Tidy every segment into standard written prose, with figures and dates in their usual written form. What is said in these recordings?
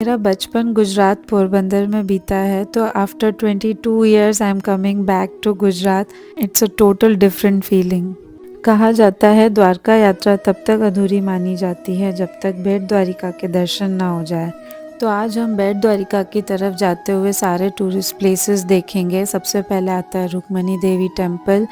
मेरा बचपन गुजरात पोरबंदर में बीता है, तो after 22 years I am coming back to Gujarat. It's a total different feeling. कहा जाता है द्वारका यात्रा तब तक अधूरी मानी जाती है जब तक बेट द्वारिका के दर्शन ना हो जाए। तो आज हम बेट द्वारिका की तरफ जाते हुए सारे टूरिस्ट प्लेसेस देखेंगे। सबसे पहले आता है रुक्मणी देवी टेम्पल,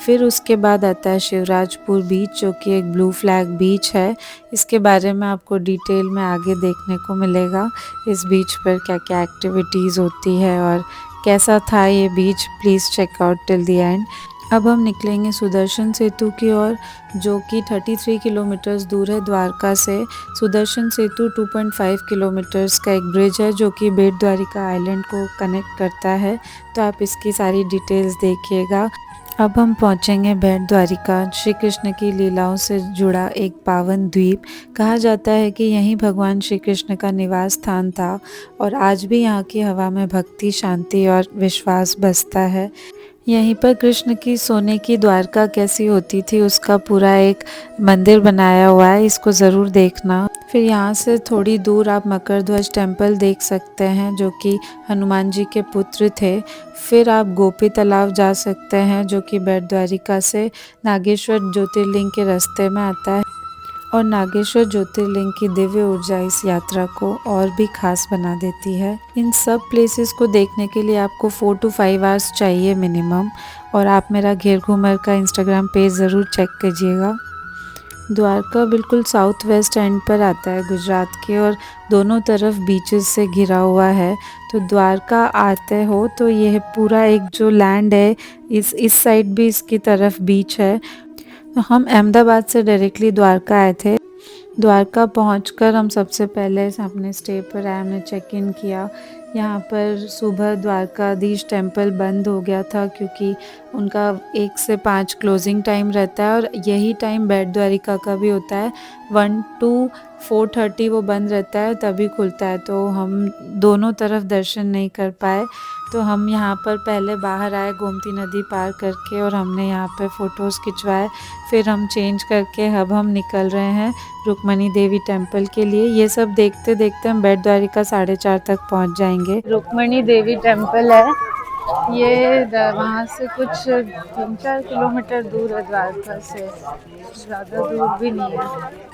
फिर उसके बाद आता है शिवराजपुर बीच, जो कि एक ब्लू फ्लैग बीच है। इसके बारे में आपको डिटेल में आगे देखने को मिलेगा। इस बीच पर क्या क्या एक्टिविटीज़ होती है और कैसा था ये beach, please check out till the end. अब हम निकलेंगे सुदर्शन सेतु की ओर, जो कि 33 किलोमीटर्स दूर है द्वारका से। सुदर्शन सेतु 2.5 किलोमीटर्स का एक ब्रिज है जो कि बेट द्वारिका आइलैंड को कनेक्ट करता है। तो आप इसकी सारी डिटेल्स देखिएगा। अब हम पहुंचेंगे बेट द्वारिका, श्री कृष्ण की लीलाओं से जुड़ा एक पावन द्वीप। कहा जाता है कि यहीं भगवान श्री कृष्ण का निवास स्थान था और आज भी यहाँ की हवा में भक्ति, शांति और विश्वास बसता है। यहीं पर कृष्ण की सोने की द्वारका कैसी होती थी उसका पूरा एक मंदिर बनाया हुआ है, इसको ज़रूर देखना। फिर यहाँ से थोड़ी दूर आप मकरध्वज टेम्पल देख सकते हैं, जो कि हनुमान जी के पुत्र थे। फिर आप गोपी तालाब जा सकते हैं, जो कि बेट द्वारिका से नागेश्वर ज्योतिर्लिंग के रास्ते में आता है। और नागेश्वर ज्योतिर्लिंग की दिव्य ऊर्जा इस यात्रा को और भी खास बना देती है। इन सब प्लेसेस को देखने के लिए आपको 4 to 5 आवर्स चाहिए मिनिमम। और आप मेरा घेर घूमर का इंस्टाग्राम पेज ज़रूर चेक कीजिएगा। द्वारका बिल्कुल साउथ वेस्ट एंड पर आता है गुजरात के और दोनों तरफ बीचेस से घिरा हुआ है। तो द्वारका आते हो तो यह पूरा एक जो लैंड है, इस साइड भी इसकी तरफ बीच है। तो हम अहमदाबाद से डायरेक्टली द्वारका आए थे। द्वारका पहुंचकर हम सबसे पहले अपने स्टे पर आए, हमने चेक इन किया। यहाँ पर सुबह द्वारकाधीश टेम्पल बंद हो गया था क्योंकि उनका 1 से 5 क्लोजिंग टाइम रहता है और यही टाइम बेट द्वारिका का भी होता है। 1 to 4:30 वो बंद रहता है, तभी खुलता है। तो हम दोनों तरफ दर्शन नहीं कर पाए। तो हम यहाँ पर पहले बाहर आए गोमती नदी पार करके और हमने यहाँ पे फ़ोटोज़ खिंचवाए। फिर हम चेंज करके अब हम निकल रहे हैं रुक्मणी देवी टेम्पल के लिए। ये सब देखते देखते हम बेट द्वारिका 4:30 तक पहुँच जाएंगे। रुक्मणी देवी टेम्पल है ये, वहाँ से कुछ 3-4 किलोमीटर दूर है द्वारका से, ज़्यादा दूर भी नहीं है।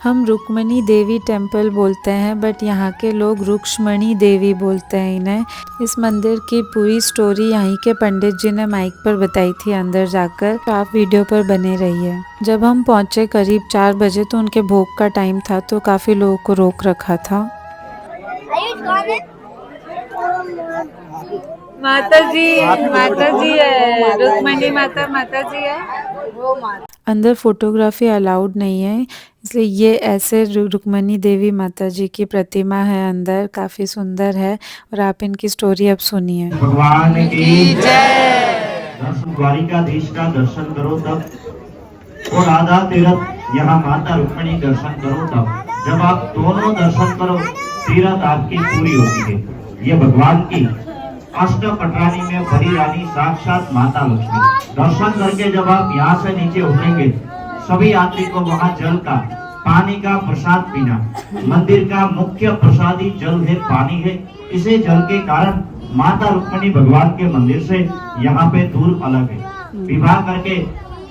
हम रुक्मणी देवी टेम्पल बोलते हैं, बट यहाँ के लोग रुक्ष्मणी देवी बोलते हैं इन्हें। इस मंदिर की पूरी स्टोरी यहीं के पंडित जी ने माइक पर बताई थी अंदर जाकर, तो आप वीडियो पर बने रहिए। जब हम पहुँचे करीब 4 बजे तो उनके भोग का टाइम था, तो काफ़ी लोगों को रोक रखा था। माता जी है, रुक्मणी माता जी है। अंदर फोटोग्राफी अलाउड नहीं है, इसलिए ये ऐसे रुक्मणी देवी माता जी की प्रतिमा है अंदर, काफ़ी सुंदर है। और आप इनकी स्टोरी अब सुनिए। भगवान की जय। द्वारिकाधीश का दर्शन करो तब, और राधा तीर्थ यहाँ माता रुक्मणी दर्शन करो तब। जब आप दोनों दर्शन करो तीर्थ आपकी पूरी होती है। ये भगवान की अष्ट पटरानी में बड़ी रानी साक्षात माता लक्ष्मी। दर्शन करके जब आप यहाँ से नीचे उतरेंगे, सभी यात्री को वहाँ जल का, पानी का प्रसाद पीना। मंदिर का मुख्य प्रसादी जल है, पानी है। इसे जल के कारण माता रुक्मणी भगवान के मंदिर से यहाँ पे दूर अलग है। विवाह करके,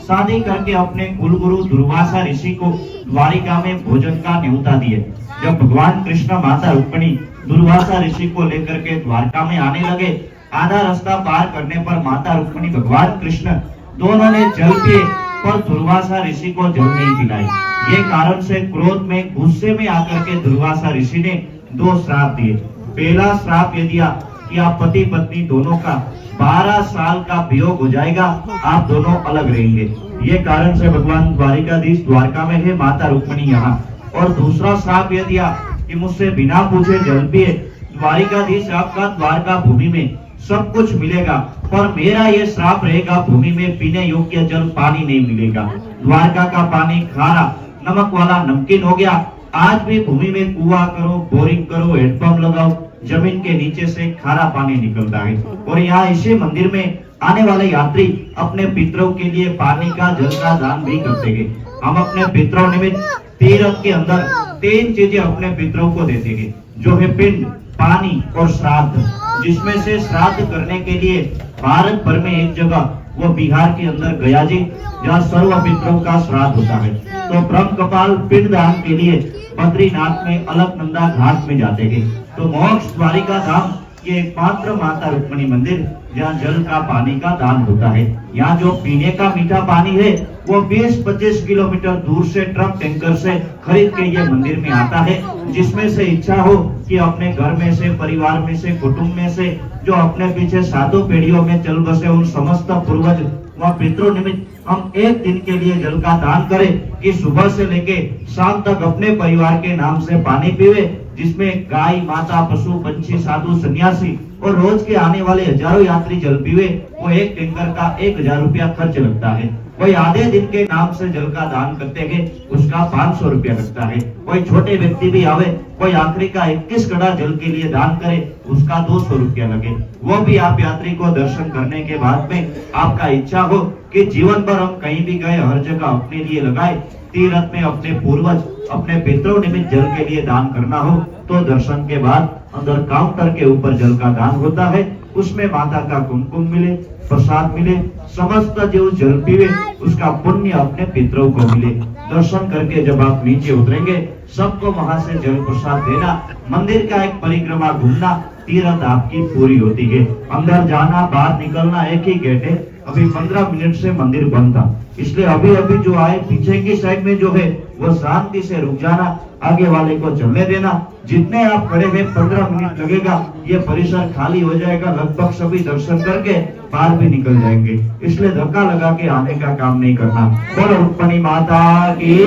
शादी करके अपने कुलगुरु दुर्वासा ऋषि को द्वारिका में भोजन का न्योता दिए। जब भगवान कृष्ण माता रुक्मणी दुर्वासा ऋषि को लेकर के द्वारका में आने लगे, आधा रास्ता पार करने पर माता रुक्मणी भगवान कृष्ण दोनों ने जल पिए, पर दुर्वासा ऋषि को जल नहीं पिलाई। ये कारण से क्रोध में, गुस्से में आकर के दुर्वासा ऋषि ने 2 श्राप दिए। पहला श्राप ये दिया कि आप पति पत्नी दोनों का 12 साल का वियोग हो जाएगा, आप दोनों अलग रहेंगे। ये कारण से भगवान द्वारिकाधीश द्वारका में है, माता रुक्मणी यहाँ। और दूसरा श्राप यह दिया कि मुझसे बिना पूछे जल पिए, द्वारिकाधीश आपका द्वारका भूमि में सब कुछ मिलेगा, पर मेरा ये श्राप रहेगा, भूमि में पीने योग्य जल पानी नहीं मिलेगा। द्वारका का पानी खारा, नमक वाला, नमकीन हो गया। आज भी भूमि में कुआं करो, बोरिंग करो, हैंडपंप लगाओ, जमीन के नीचे से खारा पानी निकलता है। और यहाँ इसी मंदिर में आने वाले यात्री अपने पितरों के लिए पानी का, जल का दान भी करते हैं। हम अपने पितरों निमित्त तीर्थ के अंदर 3 चीजें अपने पितरों को देते हैं। जो है पिंड, पानी और श्राद्ध, जिसमें से श्राद्ध करने के लिए भारत भर में एक जगह वो बिहार के अंदर गया जी, जहाँ सर्व पितरों का श्राद्ध होता है। तो ब्रह्म कपाल पिंड दान के लिए बद्रीनाथ में अलकनंदा घाट में जाते हैं। तो मोक्ष द्वारिका धाम ये एकमात्र माता रुक्मणी मंदिर जहाँ जल का पानी का दान होता है। यहाँ जो पीने का मीठा पानी है वो 20-25 किलोमीटर दूर से ट्रक टैंकर से खरीद के ये मंदिर में आता है। जिसमें से इच्छा हो कि अपने घर में से, परिवार में से, कुटुंब में से जो अपने पीछे सातों पीढ़ियों में चल बसे उन समस्त पूर्वज व पितरों निमित्त हम एक दिन के लिए जल का दान करें कि सुबह से लेके शाम तक अपने परिवार के नाम से पानी पीवे, जिसमें गाय, माता, पशु, पंछी, साधु, सन्यासी और रोज के आने वाले हजारों यात्री जल पीवे। वो एक टैंकर का 1000 रुपया खर्च लगता है। कोई आधे दिन के नाम से जल का दान करते हैं, उसका 500 रुपया लगता है। कोई छोटे व्यक्ति भी आवे, कोई आखिरी का 21 कड़ा जल के लिए दान करे, उसका 200 रुपया लगे। वो भी आप यात्री को दर्शन करने के बाद में आपका इच्छा हो कि जीवन भर हम कहीं भी गए हर जगह अपने लिए लगाए, तीर्थ में अपने पूर्वज, अपने पितरों निमित्त जल के लिए दान करना हो तो दर्शन के बाद अंदर काउंटर के ऊपर जल का दान होता है। उसमें माता का कुमकुम मिले, प्रसाद मिले, समस्त जो जल पीवे उसका पुण्य अपने पितरों को मिले। दर्शन करके जब आप नीचे उतरेंगे सबको वहां से जल प्रसाद देना, मंदिर का एक परिक्रमा घूमना, तीर्थ आपकी पूरी होती है। अंदर जाना, बाहर निकलना एक ही गेट है। अभी 15 मिनट से मंदिर बंद था, इसलिए अभी अभी जो आए पीछे की साइड में जो है वो शांति से रुक जाना, आगे वाले को चलने देना। जितने आप खड़े हैं 15 मिनट लगेगा, ये परिसर खाली हो जाएगा। लगभग सभी दर्शन करके बाहर भी निकल जाएंगे, इसलिए धक्का लगा के आने का काम नहीं करना। बोलो रुक्मणी माता की।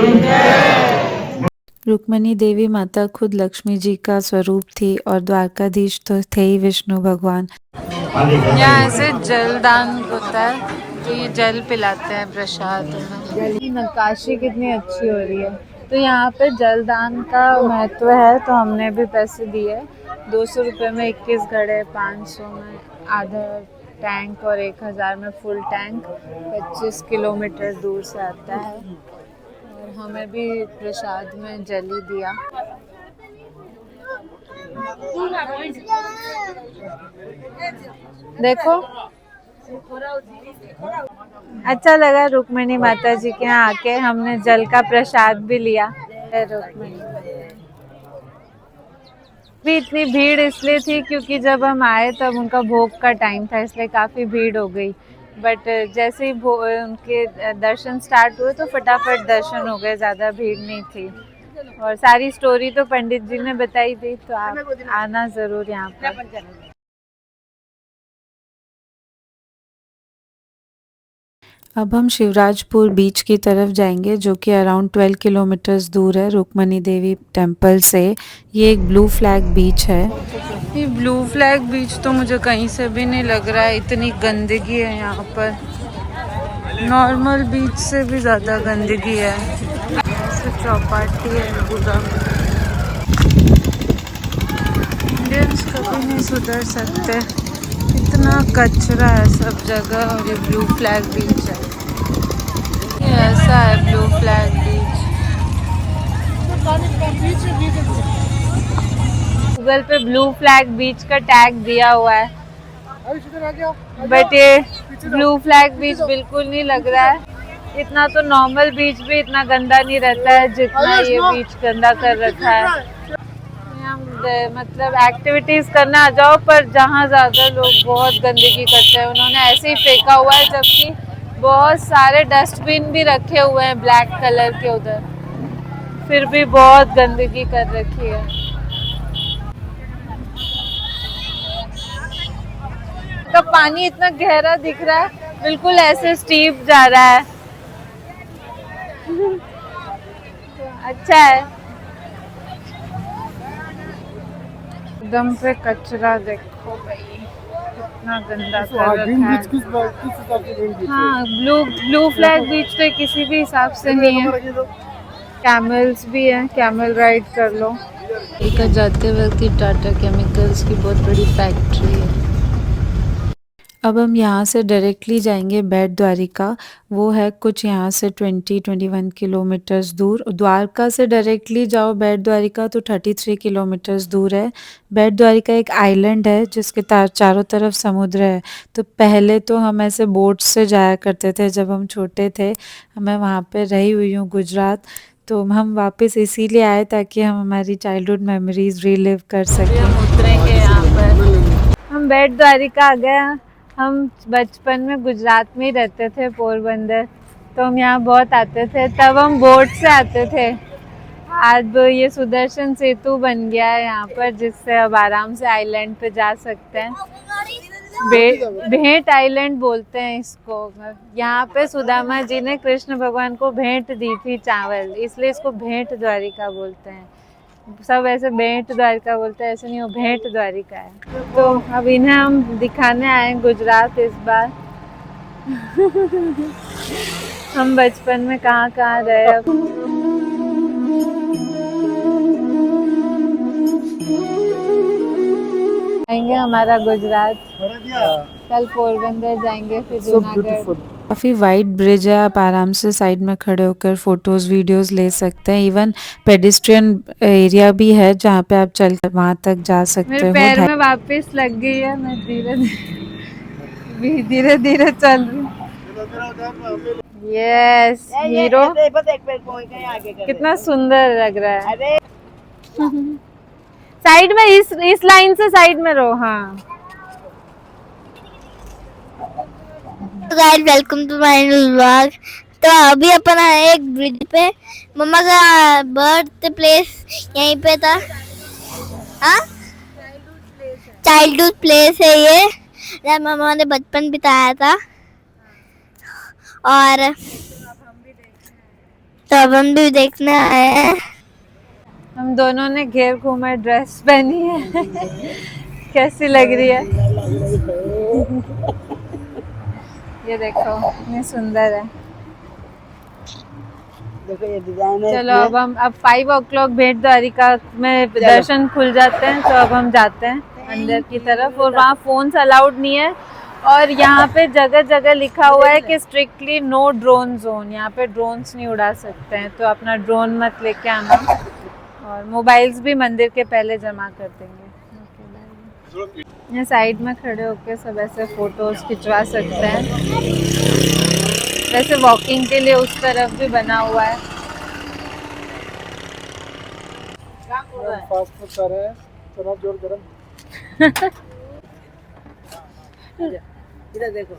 रुक्मणी देवी माता खुद लक्ष्मी जी का स्वरूप थी और द्वारकाधीश तो थे ही विष्णु भगवान। यहाँ ऐसे जल दान होता है, तो ये जल पिलाते हैं प्रसाद में। नक्काशी कितनी अच्छी हो रही है। तो यहाँ पे जल दान का महत्व है, तो हमने भी पैसे दिए। 200 रुपये में 21 घड़े, 500 में आधा टैंक और 1000 में फुल टैंक। 25 किलोमीटर दूर से आता है और हमें भी प्रसाद में जल ही दिया। देखो अच्छा लगा रुक्मणी माता जी के यहाँ आके, हमने जल का प्रसाद भी लिया। रुक्मणी भी इतनी भीड़ इसलिए थी क्योंकि जब हम आए तब उनका भोग का टाइम था, इसलिए काफ़ी भीड़ हो गई। बट जैसे ही उनके दर्शन स्टार्ट हुए तो फटाफट दर्शन हो गए, ज़्यादा भीड़ नहीं थी। और सारी स्टोरी तो पंडित जी ने बताई थी, तो आप आना ज़रूर यहाँ पर। अब हम शिवराजपुर बीच की तरफ जाएंगे, जो कि अराउंड 12 किलोमीटर्स दूर है रुक्मणी देवी टेम्पल से। ये एक ब्लू फ्लैग बीच है। ये ब्लू फ्लैग बीच तो मुझे कहीं से भी नहीं लग रहा है, इतनी गंदगी है यहाँ पर। नॉर्मल बीच से भी ज़्यादा गंदगी है। चौपाटी है पूरा। इंडियंस कभी नहीं सुधर सकते, इतना कचरा है सब जगह। और ये ब्लू फ्लैग बीच है, ये ऐसा है ब्लू फ्लैग बीच। गूगल पे ब्लू फ्लैग बीच का टैग दिया हुआ है, बट ये ब्लू फ्लैग बीच बिल्कुल नहीं लग रहा है। इतना तो नॉर्मल बीच भी इतना गंदा नहीं रहता है जितना ये बीच गंदा कर रखा है। मतलब एक्टिविटीज करने आ जाओ, पर जहाँ ज्यादा लोग बहुत गंदगी करते हैं उन्होंने ऐसे ही फेंका हुआ है, जबकि बहुत सारे डस्टबिन भी रखे हुए हैं ब्लैक कलर के उधर, फिर भी बहुत गंदगी कर रखी है। तो पानी इतना गहरा दिख रहा है, बिल्कुल ऐसे स्टीप जा रहा है। अच्छा है। एकदम पे कचरा देखो भाई, इतना गंदा कर रखा है। हाँ, ब्लू फ्लैग बीच तो किसी भी हिसाब से नहीं है। कैमल्स भी हैं, कैमल राइड कर लो। एक जाते वक्त ही टाटा केमिकल्स की बहुत बड़ी फैक्ट्री है। अब हम यहाँ से डायरेक्टली जाएंगे बेट द्वारिका। वो है कुछ यहाँ से 20-21 किलोमीटर्स दूर। द्वारका से डायरेक्टली जाओ बेट द्वारिका तो 33 किलोमीटर्स दूर है। बेट द्वारिका एक आइलैंड है जिसके चारों तरफ समुद्र है। तो पहले तो हम ऐसे बोट से जाया करते थे जब हम छोटे थे। मैं वहाँ पे रही हुई हूँ गुजरात। तो हम वापस इसीलिए आए ताकि हम हमारी चाइल्डहुड मेमोरीज रिलिव कर सकें। हम उतरेंगे यहाँ पर। हम बेट द्वारिका आ गए। हम बचपन में गुजरात में ही रहते थे, पोरबंदर। तो हम यहाँ बहुत आते थे, तब हम बोट से आते थे। आज ये सुदर्शन सेतु बन गया है यहाँ पर, जिससे अब आराम से आइलैंड पे जा सकते हैं। भेंट आइलैंड बोलते हैं इसको। यहाँ पे सुदामा जी ने कृष्ण भगवान को भेंट दी थी चावल, इसलिए इसको भेंट द्वारिका बोलते हैं। सब ऐसे भेंट द्वारिका बोलते हैं, ऐसे नहीं, वो भेंट द्वारिका है। तो अब इन्हें हम दिखाने आए गुजरात इस बार। हम बचपन में कहाँ कहाँ रहे। अब आएंगे हमारा गुजरात, कल पोरबंदर जाएंगे, फिर जूनागढ़। काफ़ी वाइड ब्रिज है, आप आराम से साइड में खड़े होकर फोटोज़ वीडियोस ले सकते हैं। इवन पेडिस्ट्रियन एरिया भी है जहाँ पे आप चल कर वहाँ तक जा सकते हो। मेरे पैर में वापस लग गई है, मैं धीरे धीरे चल रही हूँ। यस हीरो, कितना सुंदर लग रहा है। साइड में इस लाइन से साइड में रहो। हाँ guys, welcome to my vlog. तो अभी अपन आए एक ब्रिज पे। मम्मा का बर्थ प्लेस यहीं पे था। हाँ, चाइल्डहुड प्लेस है ये, जहाँ मम्मा ने बचपन बिताया था। और तो अब हम भी देखने आए हैं। हम दोनों ने घेर घूमे ड्रेस पहनी है। कैसी लग रही है? ये देखो इतनी सुंदर है। देखो ये डिजाइन है। चलो अब 5 o'clock भेंट द्वारिका में दर्शन खुल जाते हैं, तो अब हम जाते हैं अंदर की तरफ। और वहाँ फोन्स अलाउड नहीं है, और यहाँ पे जगह जगह लिखा हुआ है कि स्ट्रिक्टली नो ड्रोन जोन। यहाँ पे ड्रोन्स नहीं उड़ा सकते हैं, तो अपना ड्रोन मत लेके आना। और मोबाइल्स भी मंदिर के पहले जमा कर देंगे। यहाँ साइड में खड़े होके सब ऐसे फोटोज खिंचवा सकते हैं। वैसे वॉकिंग के लिए उस तरफ भी बना हुआ है। फास्ट फूड खा रहे हैं, चना जोर गरम। इधर देखो।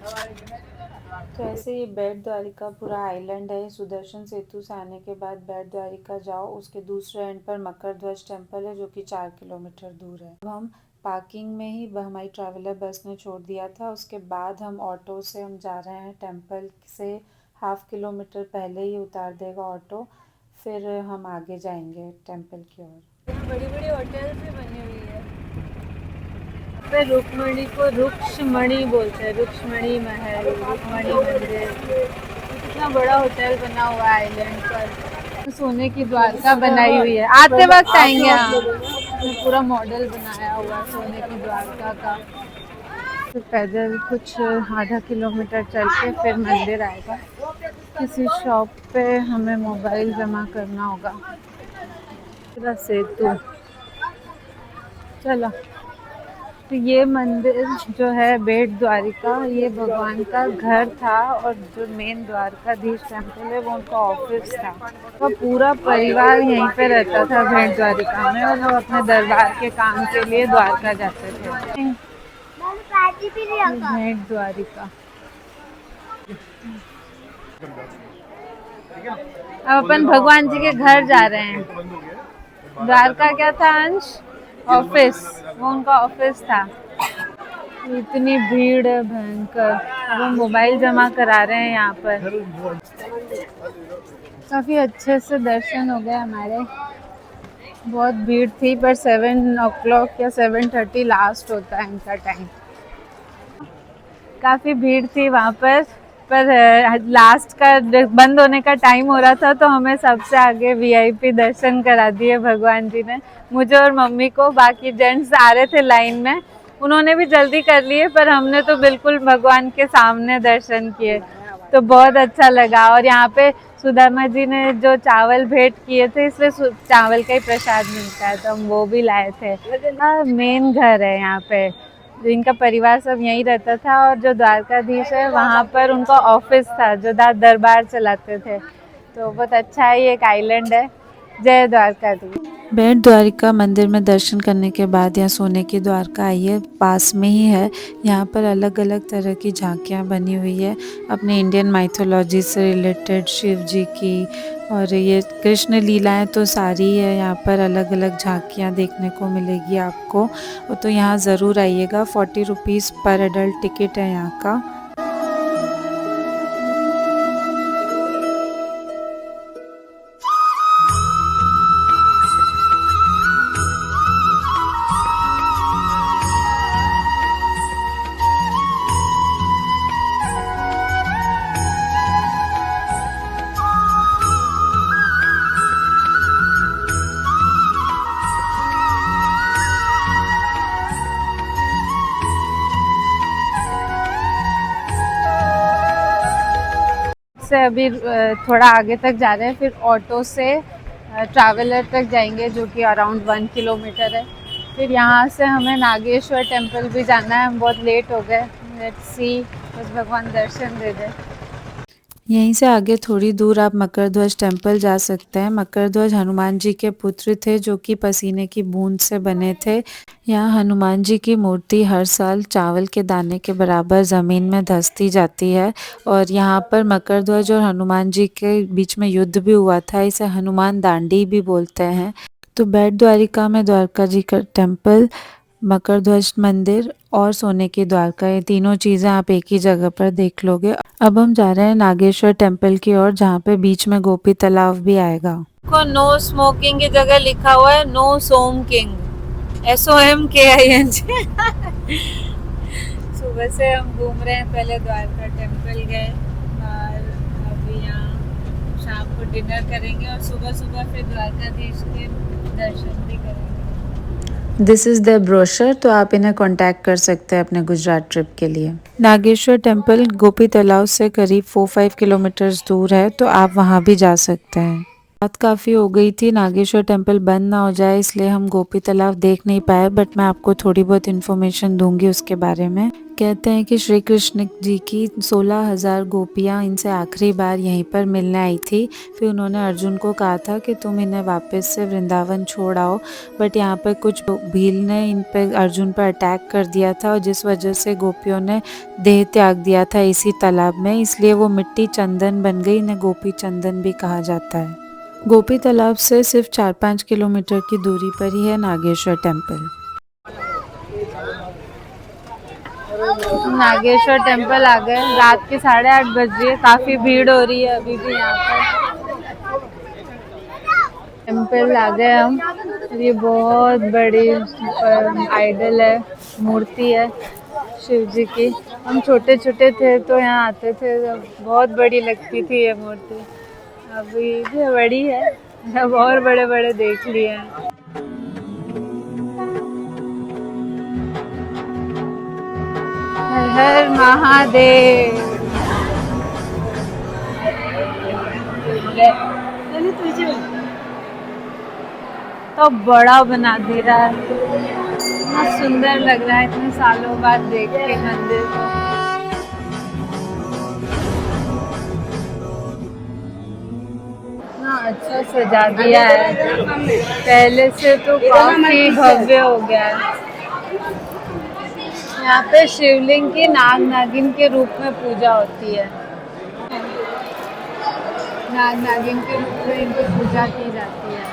तो ऐसे ये बेट द्वारिका पूरा आइलैंड है। सुदर्शन सेतु से आने के बाद बेट द्वारिका जाओ, उसके दूसरे एंड पर मकर ध्वज टेम्पल है जो कि 4 किलोमीटर दूर है। अब हम पार्किंग में ही हमारी ट्रैवलर बस ने छोड़ दिया था। उसके बाद हम ऑटो से हम जा रहे हैं टेम्पल से 1/2 किलोमीटर पहले ही उतार देगा ऑटो, फिर हम आगे जाएंगे टेम्पल की ओर। बड़ी बड़ी होटल भी बनी हुई है। पे रुक्मणी को रुक्ष्मणी बोलते हैं, रुक्ष्मणी महल, रुक्मणी मंदिर। कितना बड़ा होटल बना हुआ है आइलैंड पर। सोने की द्वारका बनाई हुई है। आते वक्त आएंगे। यहाँ पूरा मॉडल बनाया हुआ है सोने की द्वारका का। तो पैदल कुछ 1/2 किलोमीटर चल के फिर मंदिर आएगा। किसी शॉप पे हमें मोबाइल जमा करना होगा। पूरा सेतु। चलो, तो ये मंदिर जो है बेट द्वारिका, ये भगवान का घर था, और जो मेन द्वारकाधीश टेम्पल है वो उनका ऑफिस था। तो पूरा परिवार यहीं पे रहता था बेट द्वारिका में, और वो अपने दरबार के काम के लिए द्वारका जाते थे। बेट द्वारिका। अब अपन भगवान जी के घर जा रहे हैं। द्वारका क्या था अंश? ऑफिस, वो उनका ऑफिस था। इतनी भीड़ है भयंकर। अब हम मोबाइल जमा करा रहे हैं यहाँ पर। काफ़ी अच्छे से दर्शन हो गए हमारे। बहुत भीड़ थी, पर 7 o'clock या 7:30 लास्ट होता है इनका टाइम। काफ़ी भीड़ थी वहाँ पर लास्ट का बंद होने का टाइम हो रहा था, तो हमें सबसे आगे VIP दर्शन करा दिए भगवान जी ने, मुझे और मम्मी को। बाकी जेंट्स आ रहे थे लाइन में, उन्होंने भी जल्दी कर लिए, पर हमने तो बिल्कुल भगवान के सामने दर्शन किए, तो बहुत अच्छा लगा। और यहाँ पे सुदामा जी ने जो चावल भेंट किए थे, इसलिए चावल का ही प्रसाद मिलता है, तो हम वो भी लाए थे। मेन घर है यहाँ पे, इनका परिवार सब यहीं रहता था, और जो द्वारकाधीश है वहाँ पर उनका ऑफिस था, जो दरबार चलाते थे। तो बहुत अच्छा है, ये एक आइलैंड है। जय द्वारकाधीश। बेट द्वारिका मंदिर में दर्शन करने के बाद यहाँ सोने की द्वारका आइए, पास में ही है। यहाँ पर अलग अलग तरह की झांकियाँ बनी हुई है अपने इंडियन माइथोलॉजी से रिलेटेड, शिव जी की, और ये कृष्ण लीलाएं तो सारी है। यहाँ पर अलग अलग झांकियाँ देखने को मिलेगी आपको, तो यहाँ ज़रूर आइएगा। 40 रुपीज़ पर एडल्ट टिकट है यहाँ का। से अभी थोड़ा आगे तक जा रहे हैं, फिर ऑटो से ट्रैवलर तक जाएंगे, जो कि अराउंड 1 किलोमीटर है। फिर यहाँ से हमें नागेश्वर टेम्पल भी जाना है, हम बहुत लेट हो गए। लेट्स सी, बस भगवान दर्शन दे दे। यहीं से आगे थोड़ी दूर आप मकरध्वज टेम्पल जा सकते हैं। मकरध्वज हनुमान जी के पुत्र थे, जो कि पसीने की बूंद से बने थे। यहाँ हनुमान जी की मूर्ति हर साल चावल के दाने के बराबर ज़मीन में धंसती जाती है, और यहाँ पर मकरध्वज और हनुमान जी के बीच में युद्ध भी हुआ था। इसे हनुमान दांडी भी बोलते हैं। तो बेट द्वारिका में द्वारका जी का टेम्पल, मकरध्वज मंदिर और सोने की द्वारका, ये तीनों चीज़ें आप एक ही जगह पर देख लोगे। अब हम जा रहे हैं नागेश्वर टेम्पल की ओर, जहाँ पे बीच में गोपी तालाब भी आएगा। को नो स्मोकिंग की जगह लिखा हुआ है नो सोमकिंग, SOMKING। सुबह से हम घूम रहे हैं, पहले द्वारका टेम्पल गए और अभी यहाँ शाम को डिनर करेंगे, और सुबह सुबह फिर द्वारकाधीश के दर्शन भी करेंगे। दिस इज़ द ब्रोशर, तो आप इन्हें कांटेक्ट कर सकते हैं अपने गुजरात ट्रिप के लिए। नागेश्वर टेम्पल गोपी तालाब से करीब 4-5 किलोमीटर्स दूर है, तो आप वहाँ भी जा सकते हैं। रात काफ़ी हो गई थी, नागेश्वर टेम्पल बंद ना हो जाए इसलिए हम गोपी तालाब देख नहीं पाए, बट मैं आपको थोड़ी बहुत इन्फॉर्मेशन दूंगी उसके बारे में। कहते हैं कि श्री कृष्ण जी की 16,000 गोपियाँ इनसे आखिरी बार यहीं पर मिलने आई थी। फिर उन्होंने अर्जुन को कहा था कि तुम इन्हें वापस से वृंदावन छोड़ आओ, बट यहाँ पर कुछ भील ने इन पर अर्जुन पर अटैक कर दिया था, और जिस वजह से गोपियों ने देह त्याग दिया था इसी तालाब में, इसलिए वो मिट्टी चंदन बन गई। इन्हें गोपी चंदन भी कहा जाता है। गोपी तालाब से सिर्फ 4-5 किलोमीटर की दूरी पर ही है नागेश्वर टेम्पल। नागेश्वर टेम्पल आ गए, रात के 8:30 बज रही है, काफ़ी भीड़ हो रही है अभी भी यहाँ पर। टेम्पल आ गए हम, ये बहुत बड़ी आइडल है, मूर्ति है शिव जी की। हम छोटे छोटे थे तो यहाँ आते थे, बहुत बड़ी लगती थी ये मूर्ति। अभी भी बड़ी है, अब और बड़े बड़े देख लिए हैं। हर हर महादेव। तो बड़ा बना दे रहा है, इतना सुंदर लग रहा है इतने सालों बाद देख के मंदिर को। अच्छा सजा दिया है, पहले से तो काफी भव्य हो गया है। यहाँ पे शिवलिंग की नाग नागिन के रूप में पूजा होती है, नाग नागिन के रूप में इनकी पूजा की जाती है।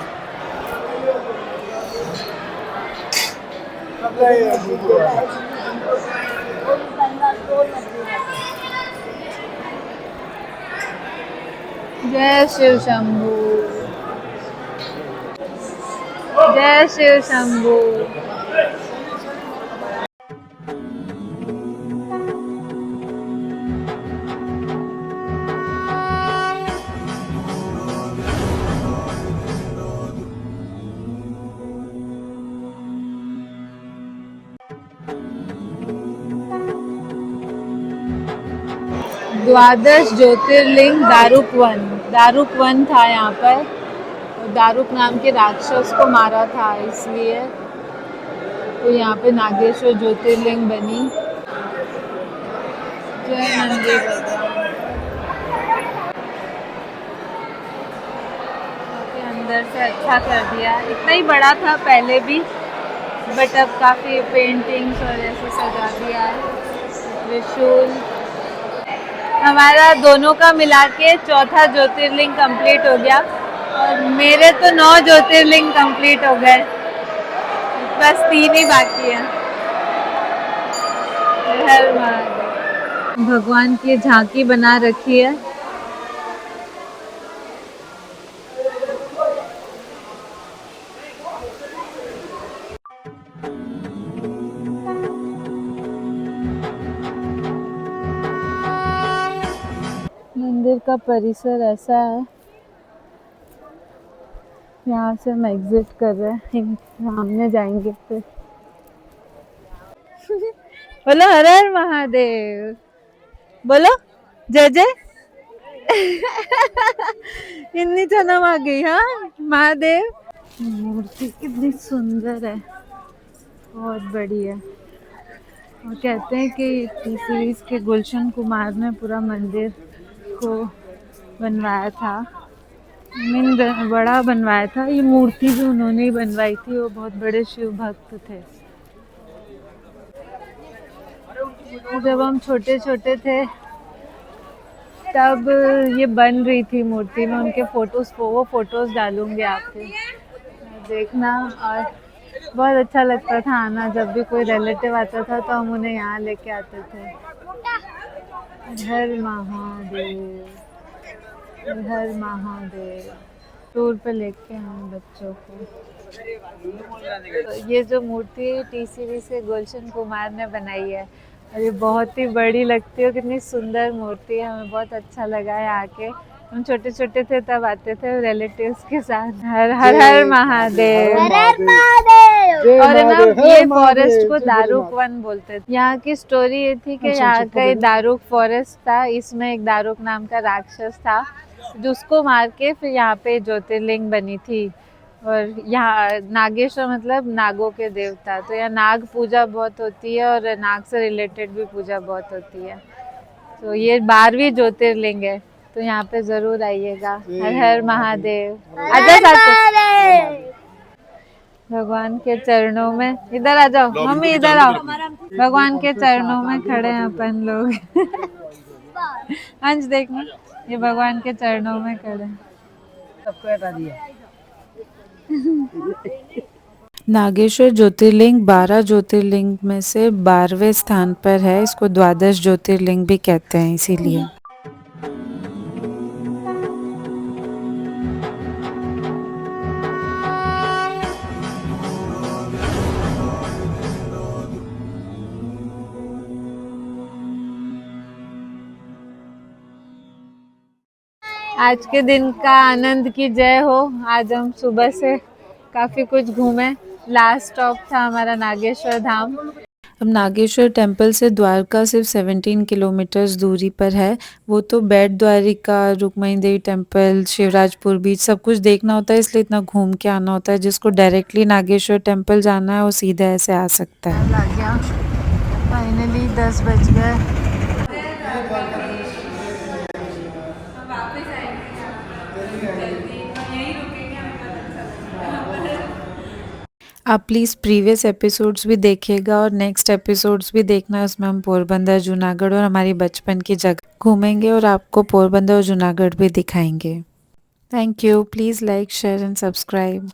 जय शिव शंभू, जय शिव शंभू। द्वादश ज्योतिर्लिंग दारुक वन था यहाँ पर। और दारुक नाम के राक्षस को मारा था, इसलिए तो यहाँ पे नागेश्वर ज्योतिर्लिंग बनी। जय नंदी भगवान। अंदर से अच्छा कर दिया, इतना ही बड़ा था पहले भी, बट अब काफ़ी पेंटिंग्स और ऐसे सजा दिया है। त्रिशूल हमारा दोनों का मिला के चौथा ज्योतिर्लिंग कंप्लीट हो गया, और मेरे तो 9 ज्योतिर्लिंग कंप्लीट हो गए, बस 3 ही बाकी हैं। हर महादेव। भगवान की झांकी बना रखी है। मंदिर का परिसर ऐसा है। यहाँ से हम एग्जिट कर रहे हैं, सामने जाएंगे फिर। बोलो हर हर महादेव, बोलो जय जय। इतनी जन्म आ गई। हाँ महादेव। मूर्ति कितनी सुंदर है, बहुत बड़ी है। और कहते हैं कि टी सीरीज के गुलशन कुमार ने पूरा मंदिर को बनवाया था, बड़ा बनवाया था। ये मूर्ति भी उन्होंने ही बनवाई थी, वो बहुत बड़े शिव भक्त थे। जब हम छोटे छोटे थे तब ये बन रही थी मूर्ति। मैं उनके फोटोज डालूंगी आपको, देखना। और बहुत अच्छा लगता था आना, जब भी कोई रिलेटिव आता था तो हम उन्हें यहाँ लेके आते थे। हर महादेव, हर महादेव। टूर पे लेके हम बच्चों को। तो ये जो मूर्ति टी सीरीज से गुलशन कुमार ने बनाई है, और ये बहुत ही बड़ी लगती है, कितनी सुंदर मूर्ति है। हमें बहुत अच्छा लगा है आके। हम छोटे छोटे थे तब आते थे रिलेटिव्स के साथ। हर हर हर महादेव। और है ना, ये फॉरेस्ट को दारुक वन बोलते थे। यहाँ की स्टोरी ये थी कि यहाँ का एक दारुक फॉरेस्ट था, इसमें एक दारुक नाम का राक्षस था, जिसको मार के फिर यहाँ पे ज्योतिर्लिंग बनी थी। और यहाँ नागेश्वर मतलब नागों के देवता, तो यहाँ नाग पूजा बहुत होती है, और नाग से रिलेटेड भी पूजा बहुत होती है। तो ये 12वीं ज्योतिर्लिंग है, तो यहाँ पे जरूर आइएगा। हर हर महादेव। भगवान के चरणों में, इधर आ जाओ मम्मी, इधर आओ। भगवान के चरणों में खड़े हैं अपन लोग। अंश देखना, ये भगवान के चरणों में खड़े हैं। सबको हटा दिया। नागेश्वर ज्योतिर्लिंग 12 ज्योतिर्लिंग में से 12वें स्थान पर है। इसको द्वादश ज्योतिर्लिंग भी कहते हैं इसीलिए। आज के दिन का आनंद की जय हो। आज हम सुबह से काफ़ी कुछ घूमे। लास्ट स्टॉप था हमारा नागेश्वर धाम। अब नागेश्वर टेम्पल से द्वारका सिर्फ 17 किलोमीटर्स दूरी पर है। वो तो बेट द्वारिका, रुक्मणी देवी टेम्पल, शिवराजपुर बीच सब कुछ देखना होता है, इसलिए इतना घूम के आना होता है। जिसको डायरेक्टली नागेश्वर टेम्पल जाना है वो सीधे ऐसे आ सकता है। लग गया फाइनली 10 बज गए। आप प्लीज़ प्रीवियस एपिसोड्स भी देखिएगा, और नेक्स्ट एपिसोड्स भी देखना। उसमें हम पोरबंदर, जूनागढ़ और हमारी बचपन की जगह घूमेंगे, और आपको पोरबंदर और जूनागढ़ भी दिखाएंगे। Thank you. Please like, share and subscribe.